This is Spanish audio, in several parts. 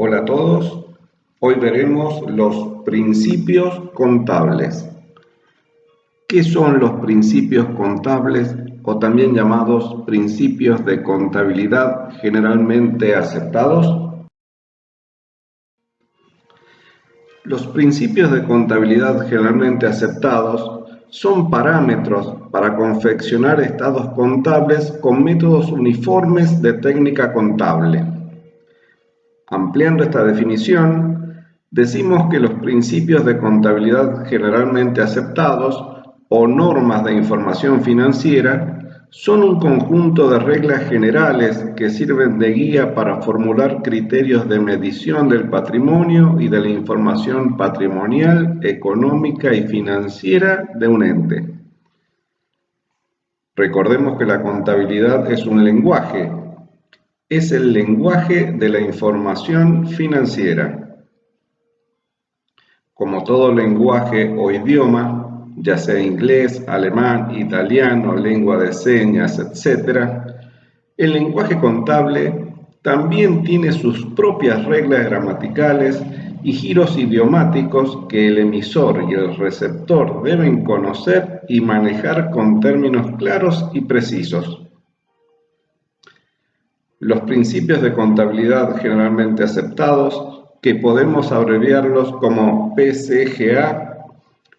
Hola a todos, hoy veremos los principios contables. ¿Qué son los principios contables o también llamados principios de contabilidad generalmente aceptados? Los principios de contabilidad generalmente aceptados son parámetros para confeccionar estados contables con métodos uniformes de técnica contable. Ampliando esta definición, decimos que los principios de contabilidad generalmente aceptados o normas de información financiera son un conjunto de reglas generales que sirven de guía para formular criterios de medición del patrimonio y de la información patrimonial, económica y financiera de un ente. Recordemos que la contabilidad es un lenguaje. Es el lenguaje de la información financiera. Como todo lenguaje o idioma, ya sea inglés, alemán, italiano, lengua de señas, etc., el lenguaje contable también tiene sus propias reglas gramaticales y giros idiomáticos que el emisor y el receptor deben conocer y manejar con términos claros y precisos. Los principios de contabilidad generalmente aceptados, que podemos abreviarlos como PCGA,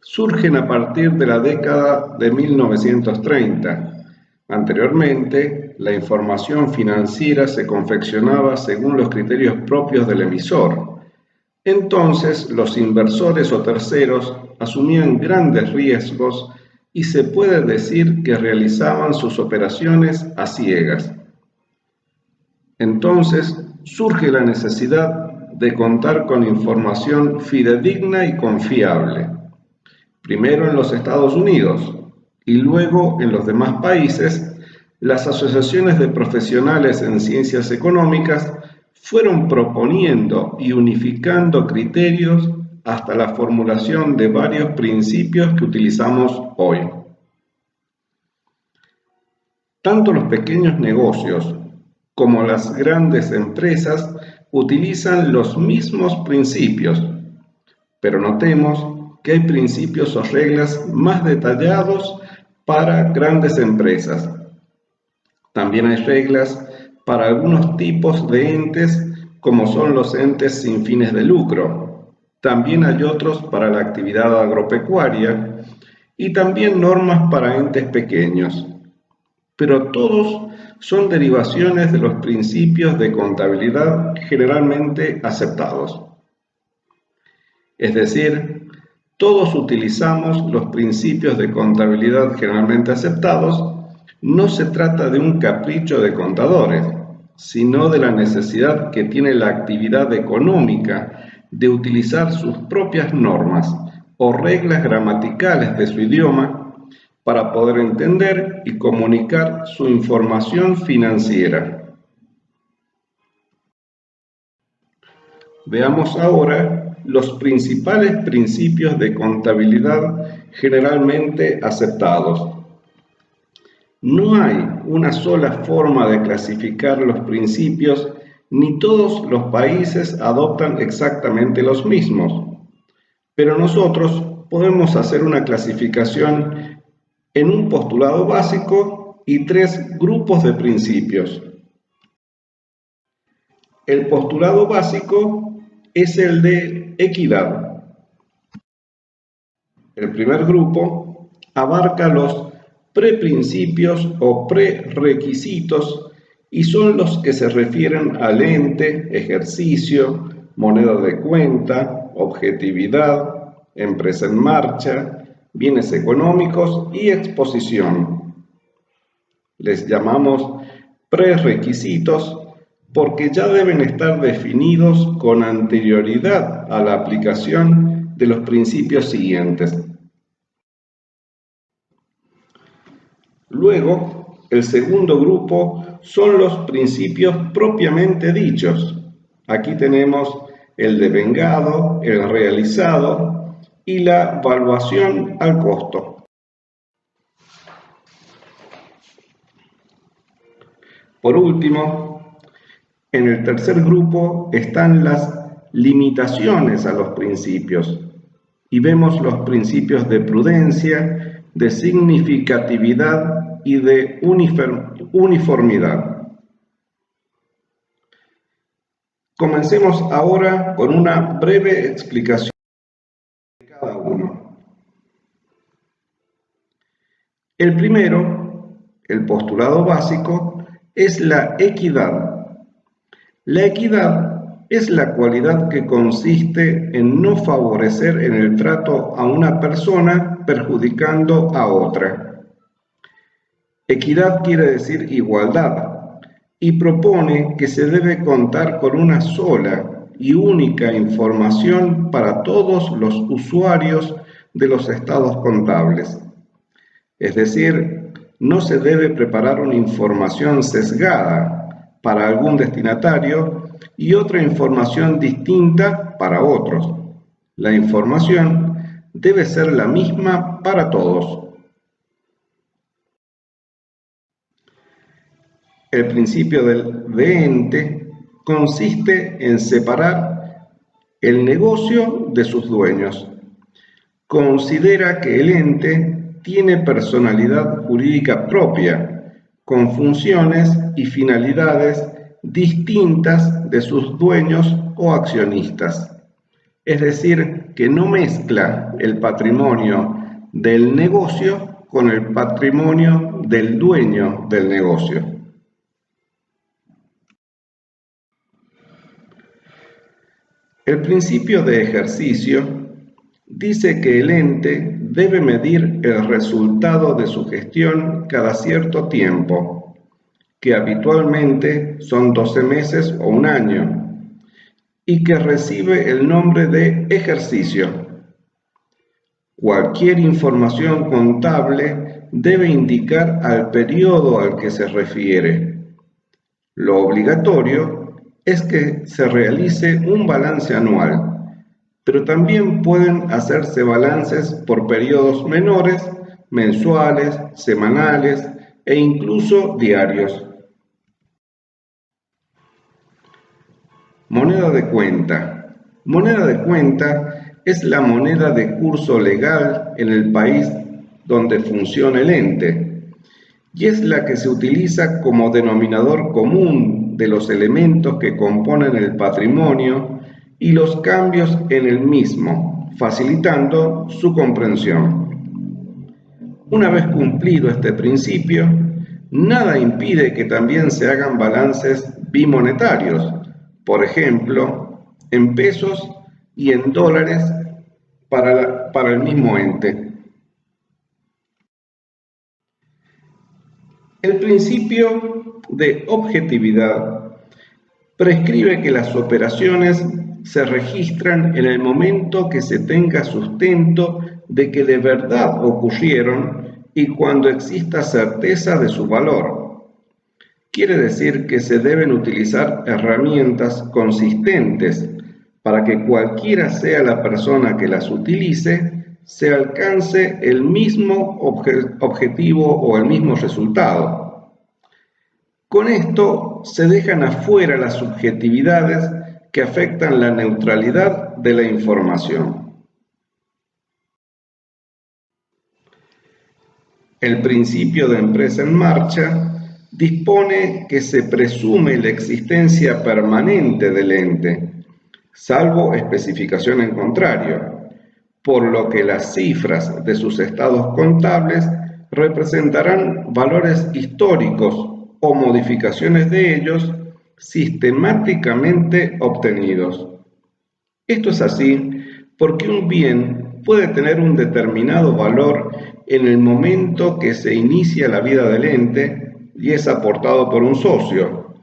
surgen a partir de la década de 1930. Anteriormente, la información financiera se confeccionaba según los criterios propios del emisor. Entonces, los inversores o terceros asumían grandes riesgos y se puede decir que realizaban sus operaciones a ciegas. Entonces surge la necesidad de contar con información fidedigna y confiable, primero en los Estados Unidos y luego en los demás países. Las asociaciones de profesionales en ciencias económicas fueron proponiendo y unificando criterios hasta la formulación de varios principios que utilizamos hoy. Tanto los pequeños negocios como las grandes empresas utilizan los mismos principios, pero notemos que hay principios o reglas más detallados para grandes empresas. También hay reglas para algunos tipos de entes, como son los entes sin fines de lucro. También hay otros para la actividad agropecuaria y también normas para entes pequeños. Pero todos son derivaciones de los principios de contabilidad generalmente aceptados. Es decir, todos utilizamos los principios de contabilidad generalmente aceptados. No se trata de un capricho de contadores, sino de la necesidad que tiene la actividad económica de utilizar sus propias normas o reglas gramaticales de su idioma para poder entender y comunicar su información financiera. Veamos ahora los principales principios de contabilidad generalmente aceptados. No hay una sola forma de clasificar los principios, ni todos los países adoptan exactamente los mismos, pero nosotros podemos hacer una clasificación en un postulado básico y 3 grupos de principios. El postulado básico es el de equidad. El primer grupo abarca los preprincipios o prerequisitos y son los que se refieren al ente, ejercicio, moneda de cuenta, objetividad, empresa en marcha, bienes económicos y exposición. Les llamamos prerequisitos porque ya deben estar definidos con anterioridad a la aplicación de los principios siguientes. Luego, el segundo grupo son los principios propiamente dichos. Aquí tenemos el devengado, el realizado y la valuación al costo. Por último, En el tercer grupo están las limitaciones a los principios y vemos los principios de prudencia, de significatividad y de uniformidad. Comencemos ahora con una breve explicación de cada uno. El primero, el postulado básico, es la equidad. La equidad es la cualidad que consiste en no favorecer en el trato a una persona perjudicando a otra. Equidad quiere decir igualdad y propone que se debe contar con una sola y única información para todos los usuarios de los estados contables. Es decir, no se debe preparar una información sesgada para algún destinatario y otra información distinta para otros. La información debe ser la misma para todos. El principio de ente consiste en separar el negocio de sus dueños. Considera que el ente tiene personalidad jurídica propia, con funciones y finalidades distintas de sus dueños o accionistas. Es decir, que no mezcla el patrimonio del negocio con el patrimonio del dueño del negocio. El principio de ejercicio dice que el ente debe medir el resultado de su gestión cada cierto tiempo, que habitualmente son 12 meses o un año, y que recibe el nombre de ejercicio. Cualquier información contable debe indicar al periodo al que se refiere. Lo obligatorio es que se realice un balance anual, pero también pueden hacerse balances por periodos menores, mensuales, semanales e incluso diarios. Moneda de cuenta. Moneda de cuenta es la moneda de curso legal en el país donde funciona el ente y es la que se utiliza como denominador común de los elementos que componen el patrimonio y los cambios en el mismo, facilitando su comprensión. Una vez cumplido este principio, nada impide que también se hagan balances bimonetarios, por ejemplo, en pesos y en dólares para el mismo ente. El principio de objetividad prescribe que las operaciones se registran en el momento que se tenga sustento de que de verdad ocurrieron y cuando exista certeza de su valor. Quiere decir que se deben utilizar herramientas consistentes para que cualquiera sea la persona que las utilice, se alcance el mismo objetivo o el mismo resultado. Con esto se dejan afuera las subjetividades que afectan la neutralidad de la información. El principio de empresa en marcha dispone que se presume la existencia permanente del ente, salvo especificación en contrario, por lo que las cifras de sus estados contables representarán valores históricos o modificaciones de ellos sistemáticamente obtenidos. Esto es así porque un bien puede tener un determinado valor en el momento que se inicia la vida del ente y es aportado por un socio,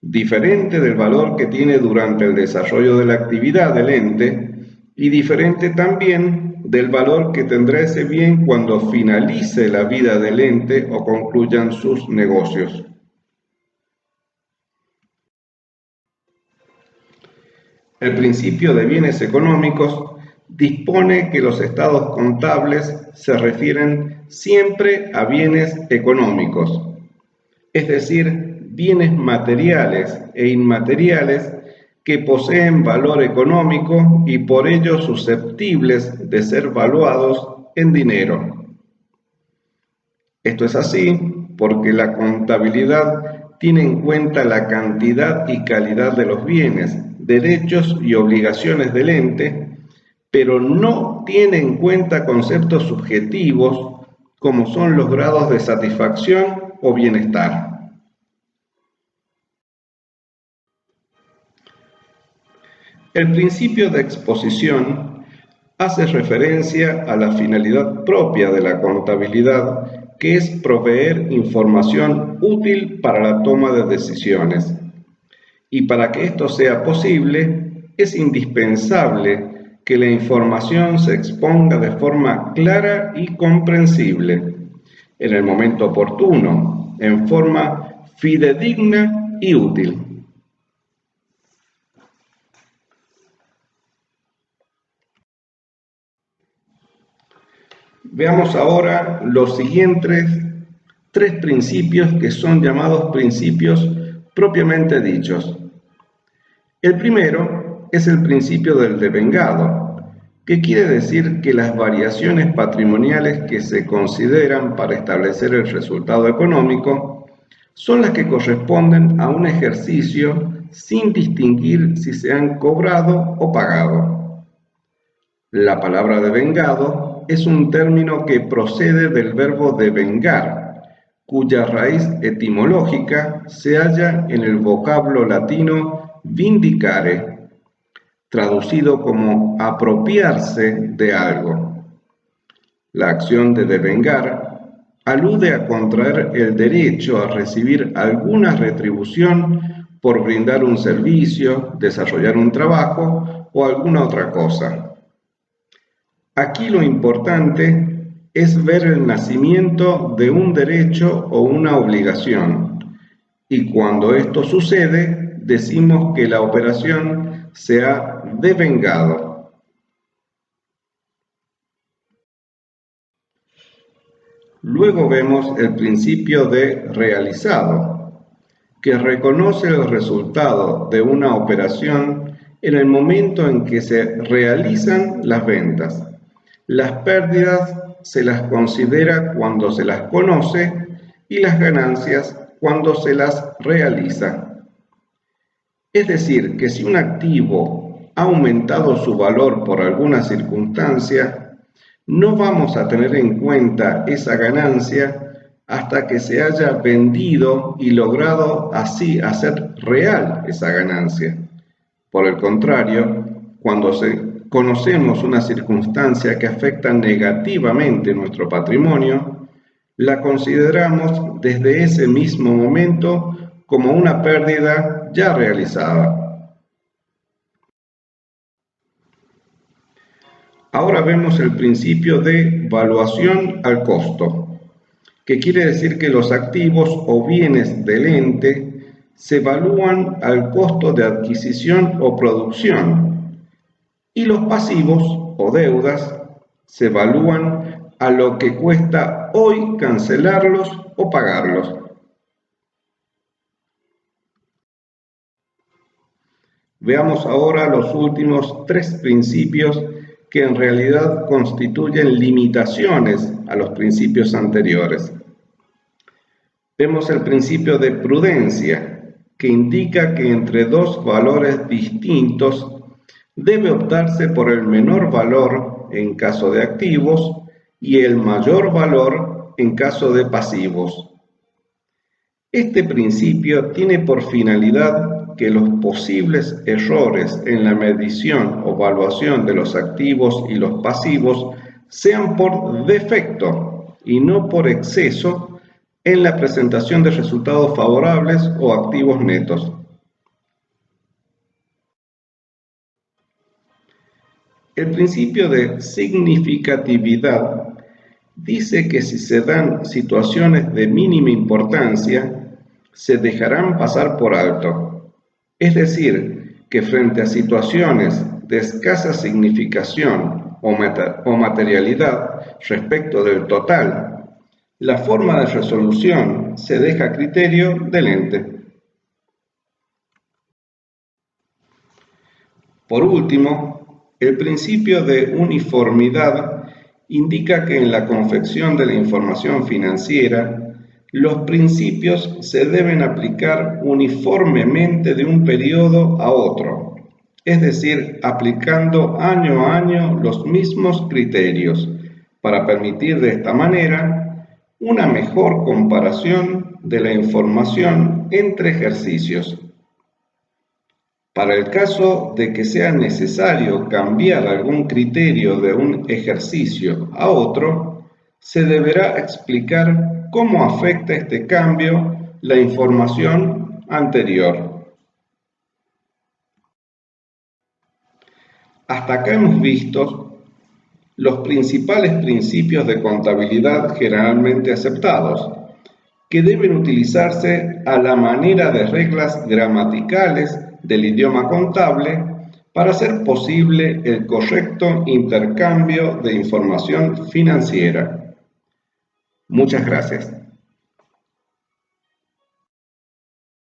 diferente del valor que tiene durante el desarrollo de la actividad del ente y diferente también del valor que tendrá ese bien cuando finalice la vida del ente o concluyan sus negocios. El principio de bienes económicos dispone que los estados contables se refieren siempre a bienes económicos, es decir, bienes materiales e inmateriales que poseen valor económico y por ello susceptibles de ser valuados en dinero. Esto es así porque la contabilidad tiene en cuenta la cantidad y calidad de los bienes, derechos y obligaciones del ente, pero no tiene en cuenta conceptos subjetivos como son los grados de satisfacción o bienestar. El principio de exposición hace referencia a la finalidad propia de la contabilidad, que es proveer información útil para la toma de decisiones. Y para que esto sea posible, es indispensable que la información se exponga de forma clara y comprensible, en el momento oportuno, en forma fidedigna y útil. Veamos ahora los siguientes tres principios que son llamados principios propiamente dichos. El primero es el principio del devengado, que quiere decir que las variaciones patrimoniales que se consideran para establecer el resultado económico son las que corresponden a un ejercicio sin distinguir si se han cobrado o pagado. La palabra devengado es un término que procede del verbo devengar, cuya raíz etimológica se halla en el vocablo latino vindicare, traducido como apropiarse de algo. La acción de devengar alude a contraer el derecho a recibir alguna retribución por brindar un servicio, desarrollar un trabajo o alguna otra cosa. Aquí lo importante es ver el nacimiento de un derecho o una obligación, y cuando esto sucede, decimos que la operación se ha devengado. Luego vemos el principio de realizado, que reconoce el resultado de una operación en el momento en que se realizan las ventas. Las pérdidas se las considera cuando se las conoce y las ganancias cuando se las realiza. Es decir, que si un activo ha aumentado su valor por alguna circunstancia, no vamos a tener en cuenta esa ganancia hasta que se haya vendido y logrado así hacer real esa ganancia. Por el contrario, cuando conocemos una circunstancia que afecta negativamente nuestro patrimonio, la consideramos desde ese mismo momento como una pérdida ya realizada. Ahora vemos el principio de valuación al costo, que quiere decir que los activos o bienes del ente se evalúan al costo de adquisición o producción, y los pasivos o deudas se evalúan a lo que cuesta hoy cancelarlos o pagarlos. Veamos ahora los últimos tres principios que en realidad constituyen limitaciones a los principios anteriores. Vemos el principio de prudencia, que indica que entre dos valores distintos debe optarse por el menor valor en caso de activos y el mayor valor en caso de pasivos. Este principio tiene por finalidad que los posibles errores en la medición o evaluación de los activos y los pasivos sean por defecto y no por exceso en la presentación de resultados favorables o activos netos. El principio de significatividad dice que si se dan situaciones de mínima importancia, se dejarán pasar por alto. Es decir, que frente a situaciones de escasa significación o materialidad respecto del total, la forma de resolución se deja a criterio del ente. Por último, el principio de uniformidad indica que en la confección de la información financiera, los principios se deben aplicar uniformemente de un periodo a otro, es decir, aplicando año a año los mismos criterios, para permitir de esta manera una mejor comparación de la información entre ejercicios. Para el caso de que sea necesario cambiar algún criterio de un ejercicio a otro, se deberá explicar cómo afecta este cambio la información anterior. Hasta acá hemos visto los principales principios de contabilidad generalmente aceptados, que deben utilizarse a la manera de reglas gramaticales del idioma contable para hacer posible el correcto intercambio de información financiera. Muchas gracias.